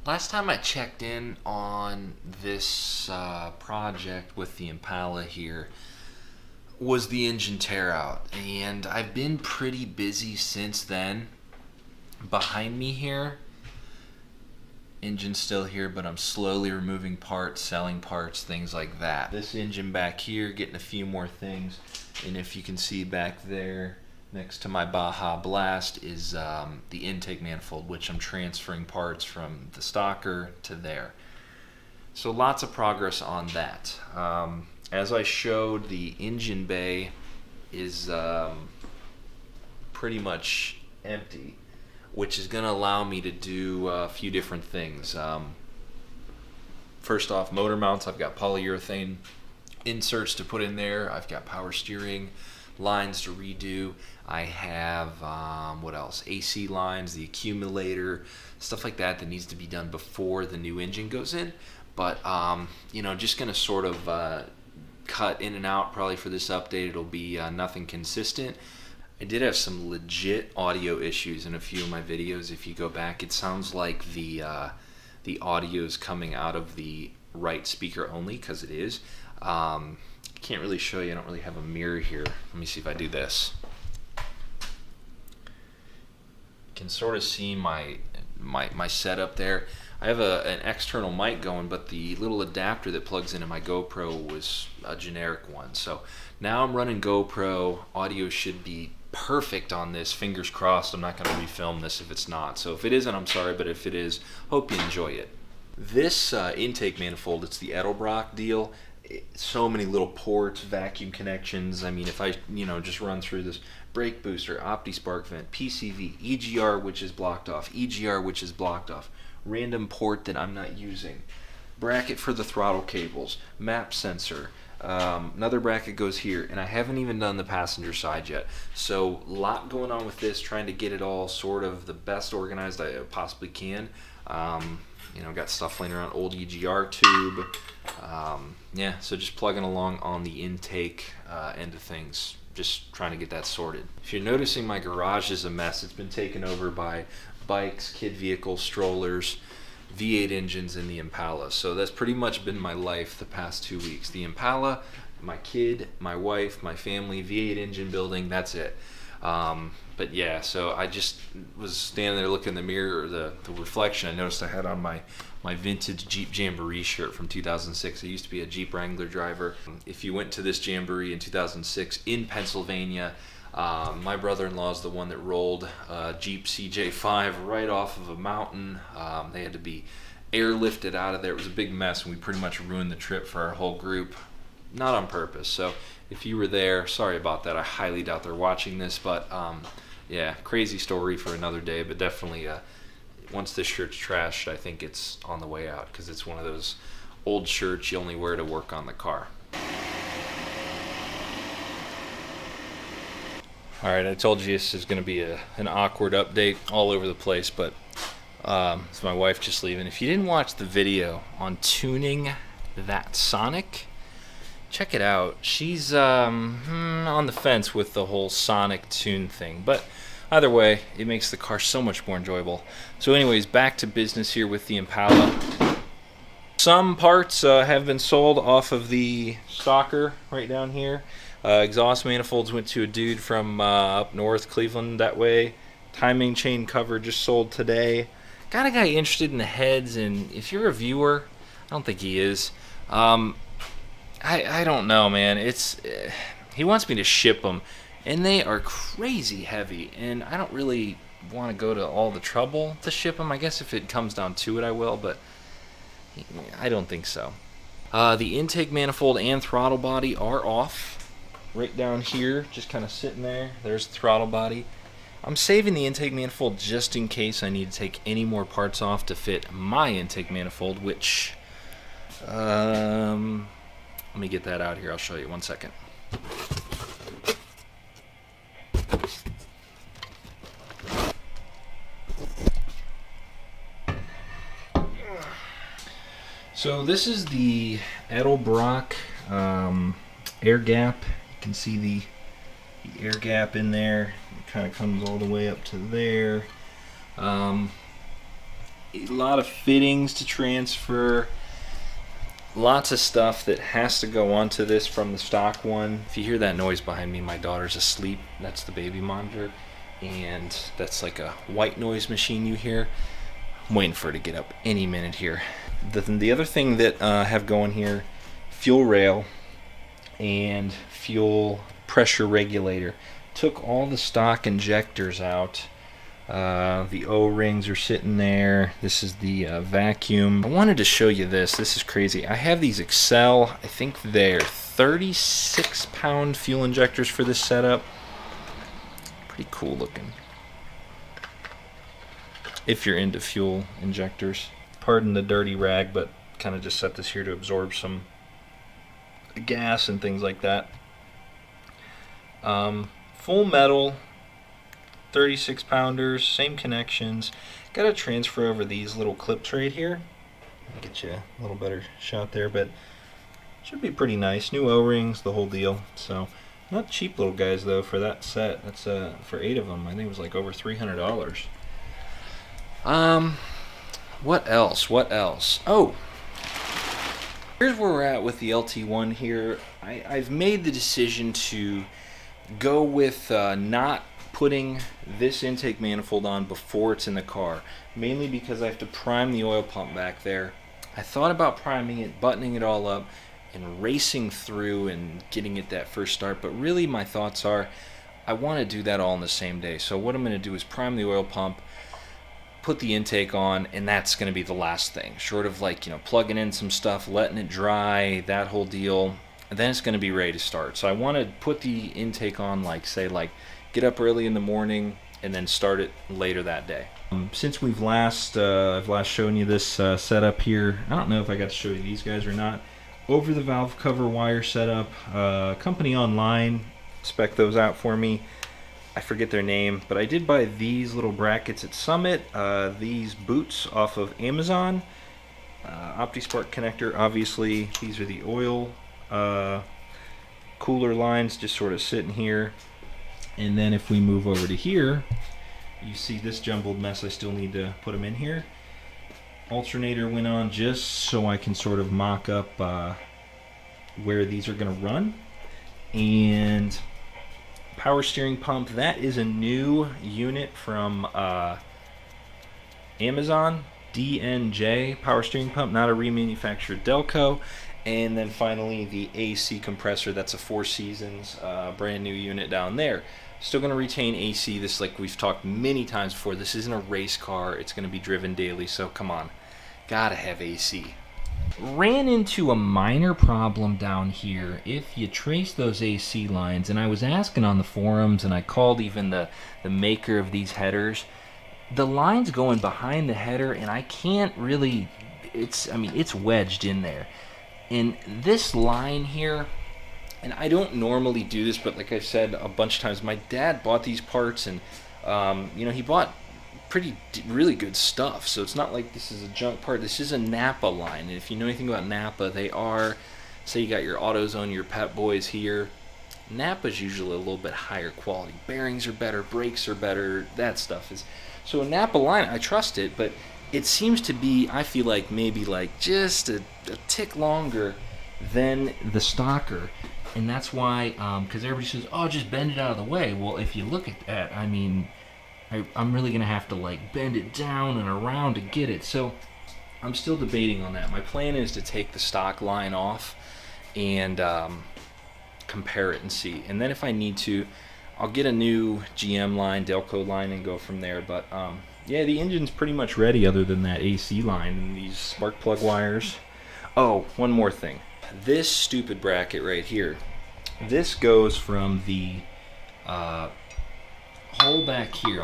Last time I checked in on this project with the Impala here was the engine tear out, and I've been pretty busy since then. Behind me here, engine's still here, but I'm slowly removing parts, selling parts, things like that. This engine back here, getting a few more things, and if you can see back there next to my Baja Blast is the intake manifold, which I'm transferring parts from the stocker to there. So lots of progress on that. As I showed, the engine bay is pretty much empty, which is going to allow me to do a few different things. First off, motor mounts. I've got polyurethane inserts to put in there. I've got power steering lines to redo. I have what else? AC lines, the accumulator, stuff like that needs to be done before the new engine goes in. But just gonna sort of cut in and out probably for this update. It'll be nothing consistent. I did have some legit audio issues in a few of my videos. If you go back, it sounds like the audio is coming out of the right speaker only, because it is. Can't really show you. I don't really have a mirror here. Let me see if I do this. You can sort of see my setup there. I have an external mic going, but the little adapter that plugs into my GoPro was a generic one. So now I'm running GoPro. Audio should be perfect on this. Fingers crossed. I'm not going to refilm this if it's not. So if it isn't, I'm sorry, but if it is, hope you enjoy it. This intake manifold, it's the Edelbrock deal. So many little ports, vacuum connections. I mean, if I just run through this: brake booster, OptiSpark vent, PCV, EGR which is blocked off, EGR which is blocked off, random port that I'm not using, bracket for the throttle cables, map sensor, another bracket goes here, and I haven't even done the passenger side yet. So a lot going on with this, trying to get it all sort of the best organized I possibly can. Got stuff laying around, old EGR tube. So just plugging along on the intake end of things, just trying to get that sorted. If you're noticing my garage is a mess, it's been taken over by bikes, kid vehicles, strollers, V8 engines, and the Impala. So that's pretty much been my life the past 2 weeks. The Impala, my kid, my wife, my family, V8 engine building, that's it. But yeah, so I just was standing there looking in the mirror, the reflection. I noticed I had on my vintage Jeep Jamboree shirt from 2006. I used to be a Jeep Wrangler driver. If you went to this Jamboree in 2006 in Pennsylvania, my brother-in-law is the one that rolled Jeep CJ5 right off of a mountain. They had to be airlifted out of there. It was a big mess, and we pretty much ruined the trip for our whole group. Not on purpose. So if you were there, sorry about that. I highly doubt they're watching this, but yeah, crazy story for another day. But definitely, once this shirt's trashed, I think it's on the way out, because it's one of those old shirts you only wear to work on the car. All right, I told you this is going to be an awkward update all over the place, but it's my wife just leaving. If you didn't watch the video on tuning that Sonic, check it out. She's on the fence with the whole Sonic tune thing, but either way, it makes the car so much more enjoyable. So anyways, back to business here with the Impala. Some parts have been sold off of the stocker right down here. Exhaust manifolds went to a dude from up north, Cleveland, that way. Timing chain cover just sold today. Got a guy interested in the heads, and if you're a viewer, I don't think he is. I don't know, man. He wants me to ship them, and they are crazy heavy, and I don't really want to go to all the trouble to ship them. I guess if it comes down to it, I will, but I don't think so. The intake manifold and throttle body are off. Right down here, just kind of sitting there. There's the throttle body. I'm saving the intake manifold just in case I need to take any more parts off to fit my intake manifold, which let me get that out here. I'll show you. 1 second. So this is the Edelbrock air gap. You can see the air gap in there. It kind of comes all the way up to there. A lot of fittings to transfer. Lots of stuff that has to go onto this from the stock one. If you hear that noise behind me, my daughter's asleep. That's the baby monitor. And that's like a white noise machine you hear. I'm waiting for her to get up any minute here. The other thing that I have going here, fuel rail and fuel pressure regulator. Took all the stock injectors out. The O-rings are sitting there. This is the vacuum. I wanted to show you this. This is crazy. I have these Excel, I think they're 36-pound fuel injectors for this setup. Pretty cool looking. If you're into fuel injectors. Pardon the dirty rag, but kind of just set this here to absorb some gas and things like that. Full metal, 36 pounders, same connections. Got to transfer over these little clips right here. Get you a little better shot there, but should be pretty nice. New O-rings, the whole deal. So not cheap little guys though for that set. That's for 8 of them. I think it was like over $300. What else? What else? Oh, here's where we're at with the LT1 here. I've made the decision to go with not putting this intake manifold on before it's in the car, mainly because I have to prime the oil pump back there. I thought about priming it, buttoning it all up, and racing through and getting it that first start, but really my thoughts are I want to do that all in the same day. So what I'm going to do is prime the oil pump, put the intake on, and that's going to be the last thing, short of like, you know, plugging in some stuff, letting it dry, that whole deal, and then it's going to be ready to start. So I want to put the intake on, like, say, like, get up early in the morning and then start it later that day. Since I've last shown you this setup here, I don't know if I got to show you these guys or not. Over the valve cover wire setup, company online spec those out for me. I forget their name, but I did buy these little brackets at Summit, these boots off of Amazon, OptiSpark connector, obviously. These are the oil cooler lines just sort of sitting here. And then if we move over to here, you see this jumbled mess. I still need to put them in here. Alternator went on just so I can sort of mock up where these are going to run. And power steering pump, that is a new unit from Amazon, DNJ power steering pump, not a remanufactured Delco. And then finally the AC compressor, that's a Four Seasons brand new unit down there. Still going to retain AC. This, like we've talked many times before, this isn't a race car. It's going to be driven daily, so come on, gotta have AC. Ran into a minor problem down here. If you trace those AC lines, and I was asking on the forums, and I called even the maker of these headers, the line's going behind the header, and I can't really, it's wedged in there. And this line here, and I don't normally do this, but like I said a bunch of times, my dad bought these parts, and you know, he bought really good stuff, so it's not like this is a junk part. This is a Napa line, and if you know anything about Napa, they are, say you got your AutoZone, your Pep Boys here, Napa's usually a little bit higher quality. Bearings are better, brakes are better, that stuff is. So a Napa line, I trust it, but it seems to be, I feel like, maybe like just a tick longer than the stocker. And that's why, because everybody says, oh, just bend it out of the way. Well, if you look at that, I mean, I'm really going to have to like bend it down and around to get it. So I'm still debating on that. My plan is to take the stock line off and compare it and see. And then if I need to, I'll get a new GM line, Delco line, and go from there. But yeah, the engine's pretty much ready other than that AC line and these spark plug wires. Oh, one more thing. This stupid bracket right here, this goes from the hole back here.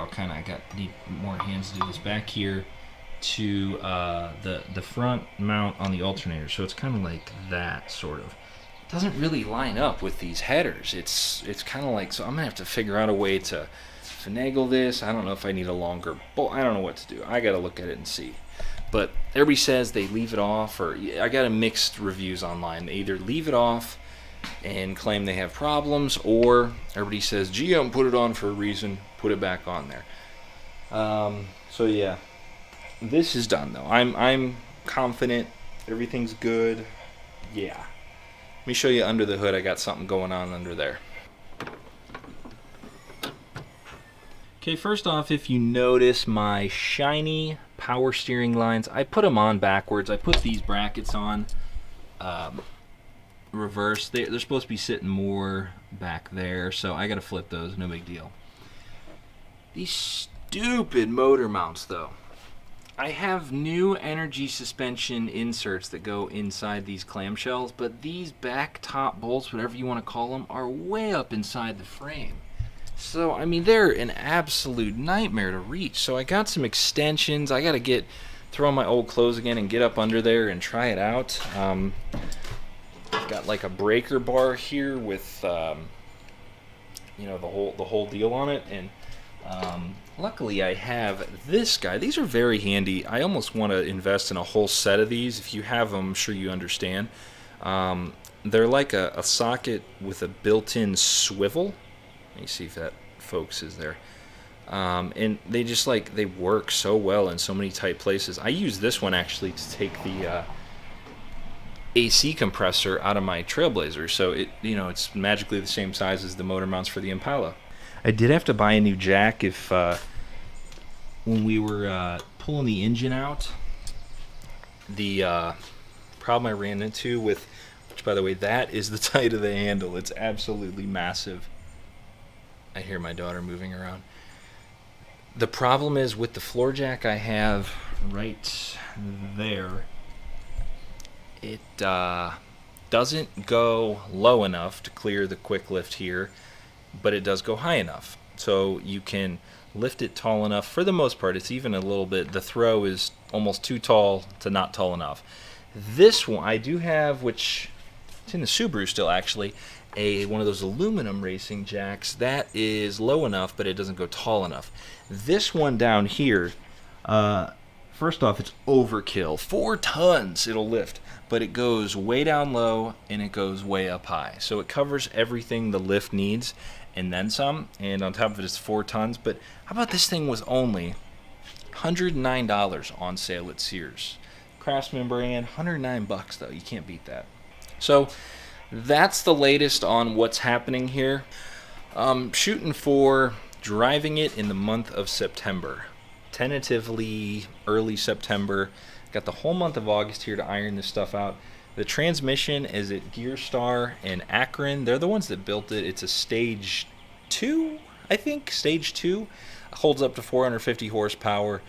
Need more hands to do this, back here to the front mount on the alternator. So it's kind of like that, sort of. It doesn't really line up with these headers. It's kind of like, so I'm gonna have to figure out a way to finagle this. I don't know if I need a longer bolt. I don't know what to do. I gotta look at it and see. But everybody says they leave it off, or I got mixed reviews online. They either leave it off and claim they have problems, or everybody says GM put it on for a reason, put it back on there. So yeah, this is done though. I'm confident everything's good. Yeah. Let me show you under the hood. I got something going on under there. Okay, first off, if you notice my shiny power steering lines, I put them on backwards. I put these brackets on reverse. They're supposed to be sitting more back there, so I gotta flip those, no big deal. These stupid motor mounts though. I have new energy suspension inserts that go inside these clamshells, but these back top bolts, whatever you want to call them, are way up inside the frame. So, I mean, they're an absolute nightmare to reach. So I got some extensions. I got to throw on my old clothes again and get up under there and try it out. I've got like a breaker bar here with, you know, the whole deal on it. And luckily I have this guy. These are very handy. I almost want to invest in a whole set of these. If you have them, I'm sure you understand. They're like a socket with a built-in swivel. Let me see if that focuses there. And they just they work so well in so many tight places. I use this one actually to take the AC compressor out of my Trailblazer, so it's magically the same size as the motor mounts for the Impala. I did have to buy a new jack if when we were pulling the engine out. The problem I ran into with, which by the way, that is the height of the handle. It's absolutely massive. I hear my daughter moving around. The problem is with the floor jack I have right there, it doesn't go low enough to clear the quick lift here, but it does go high enough. So you can lift it tall enough. For the most part, it's even a little bit, the throw is almost too tall to not tall enough. This one I do have, which it's in the Subaru still actually, one of those aluminum racing jacks that is low enough, but it doesn't go tall enough. This one down here, first off, it's overkill. 4 tons it'll lift, but it goes way down low and it goes way up high. So it covers everything the lift needs and then some, and on top of it, it's 4 tons. But how about this thing was only $109 on sale at Sears. Craftsman brand, $109 though. You can't beat that. So that's the latest on what's happening here. Shooting for driving it in the month of September. Tentatively early September. Got the whole month of August here to iron this stuff out. The transmission is at Gearstar and Akron. They're the ones that built it. It's a stage 2, I think. Stage 2. Holds up to 450 horsepower.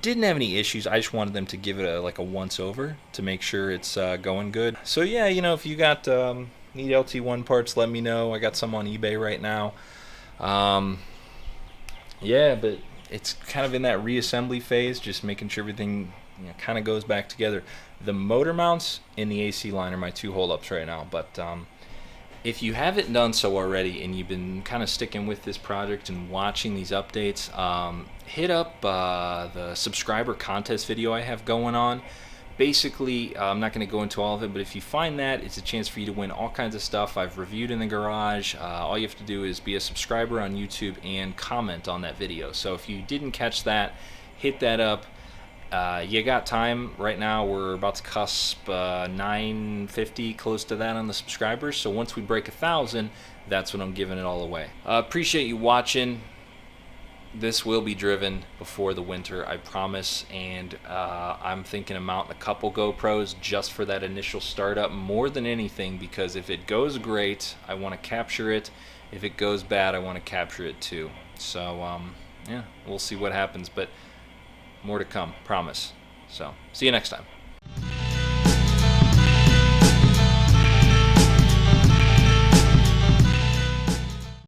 Didn't have any issues. I just wanted them to give it a once over to make sure it's going good. So yeah, if you got need LT1 parts, let me know. I got some on eBay right now. Yeah, but it's kind of in that reassembly phase, just making sure everything kind of goes back together. The motor mounts in the AC line are my 2 holdups right now, but if you haven't done so already and you've been kind of sticking with this project and watching these updates, hit up the subscriber contest video I have going on. Basically, I'm not going to go into all of it, but if you find that, it's a chance for you to win all kinds of stuff I've reviewed in the garage. All you have to do is be a subscriber on YouTube and comment on that video. So if you didn't catch that, hit that up. You got time right now. We're about to cusp 950, close to that on the subscribers. So once we break 1,000, that's when I'm giving it all away. Appreciate you watching. This will be driven before the winter, I promise. And I'm thinking of mounting a couple GoPros just for that initial startup, more than anything, because if it goes great, I want to capture it. If it goes bad, I want to capture it too. So yeah, we'll see what happens, but more to come, promise. So, see you next time.